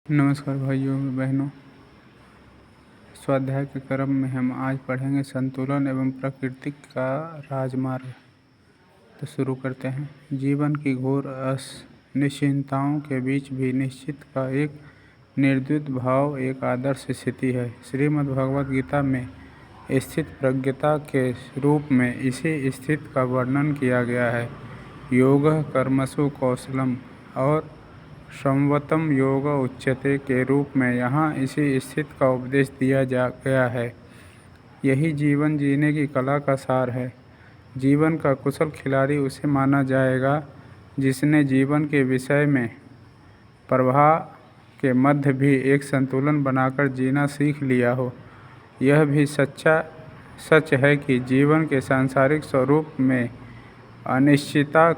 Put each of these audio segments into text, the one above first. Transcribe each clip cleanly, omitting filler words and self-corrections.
नमस्कार भाइयों और बहनों। स्वाध्याय के क्रम में हम आज पढ़ेंगे संतुलन एवं प्रकृति का राजमार्ग। तो शुरू करते हैं। जीवन की घोर अनिश्चितताओं के बीच भी निश्चित का एक निर्द्वंद भाव एक आदर्श स्थिति है। श्रीमद् भगवद गीता में स्थित प्रज्ञता के रूप में इसी स्थिति का वर्णन किया गया है। योगः कर्मसु कौशलम और संवतम योग उच्यते के रूप में यहाँ इसी स्थिति का उपदेश दिया गया है। यही जीवन जीने की कला का सार है। जीवन का कुशल खिलाड़ी उसे माना जाएगा जिसने जीवन के विषय में प्रवाह के मध्य भी एक संतुलन बनाकर जीना सीख लिया हो। यह भी सच है कि जीवन के सांसारिक स्वरूप में अनिश्चितता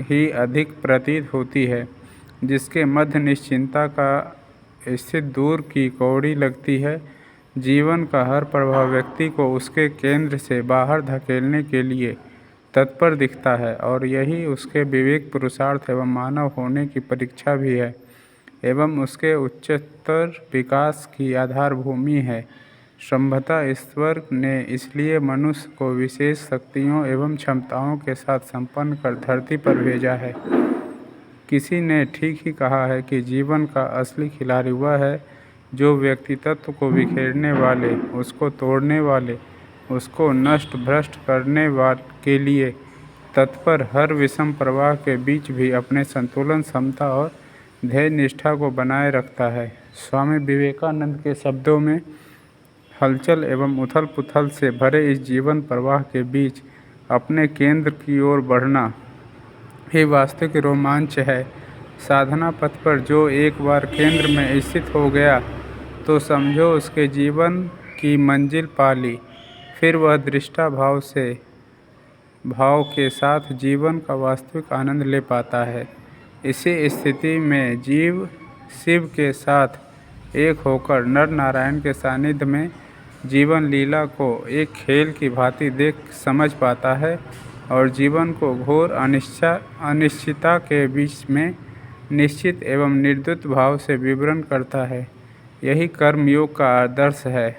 ही अधिक प्रतीत होती है, जिसके मध्य निश्चिंतता का स्थित दूर की कौड़ी लगती है। जीवन का हर प्रभाव व्यक्ति को उसके केंद्र से बाहर धकेलने के लिए तत्पर दिखता है और यही उसके विवेक, पुरुषार्थ एवं मानव होने की परीक्षा भी है एवं उसके उच्चतर विकास की आधार भूमि है। संभवतः ईश्वर ने इसलिए मनुष्य को विशेष शक्तियों एवं क्षमताओं के साथ संपन्न कर धरती पर भेजा है। किसी ने ठीक ही कहा है कि जीवन का असली खिलाड़ी वह है जो व्यक्तित्व को बिखेरने वाले, उसको तोड़ने वाले, उसको नष्ट भ्रष्ट करने के लिए तत्पर हर विषम प्रवाह के बीच भी अपने संतुलन, समता और ध्येय निष्ठा को बनाए रखता है। स्वामी विवेकानंद के शब्दों में, हलचल एवं उथल पुथल से भरे इस जीवन प्रवाह के बीच अपने केंद्र की ओर बढ़ना ही वास्तविक रोमांच है। साधना पथ पर जो एक बार केंद्र में स्थित हो गया तो समझो उसके जीवन की मंजिल पा ली। फिर वह दृष्टा भाव के साथ जीवन का वास्तविक आनंद ले पाता है। इसी स्थिति में जीव शिव के साथ एक होकर नर नारायण के सानिध्य में जीवन लीला को एक खेल की भांति देख समझ पाता है और जीवन को घोर अनिश्चितता के बीच में निश्चित एवं निर्द्वंद भाव से विवरण करता है। यही कर्म योग का आदर्श है।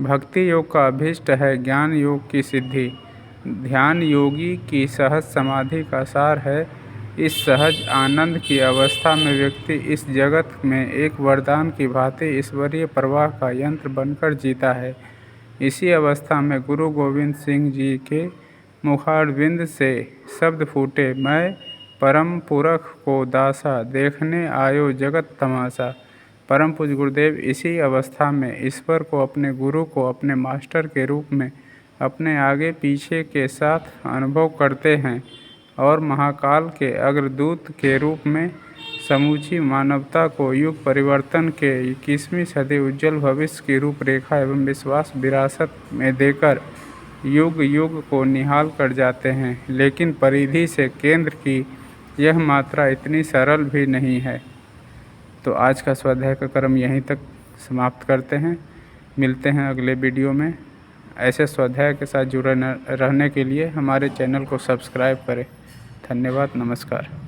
भक्ति योग का अभीष्ट है ज्ञान योग की सिद्धि। ध्यान योगी की सहज समाधि का सार है। इस सहज आनंद की अवस्था में व्यक्ति इस जगत में एक वरदान की भांति ईश्वरीय प्रवाह का यंत्र बनकर जीता है। इसी अवस्था में गुरु गोविंद सिंह जी के मुखारविंद से शब्द फूटे, मैं परम पुरख को दासा, देखने आयो जगत तमाशा। परम पूज्य गुरुदेव इसी अवस्था में ईश्वर को, अपने गुरु को अपने मास्टर के रूप में अपने आगे पीछे के साथ अनुभव करते हैं और महाकाल के अग्रदूत के रूप में समूची मानवता को युग परिवर्तन के 21वीं सदी उज्जवल भविष्य की रूपरेखा एवं विश्वास विरासत में देकर युग युग को निहाल कर जाते हैं। लेकिन परिधि से केंद्र की यह मात्रा इतनी सरल भी नहीं है। तो आज का स्वाध्याय का क्रम यहीं तक समाप्त करते हैं। मिलते हैं अगले वीडियो में। ऐसे स्वाध्याय के साथ जुड़े रहने के लिए हमारे चैनल को सब्सक्राइब करें। धन्यवाद। नमस्कार।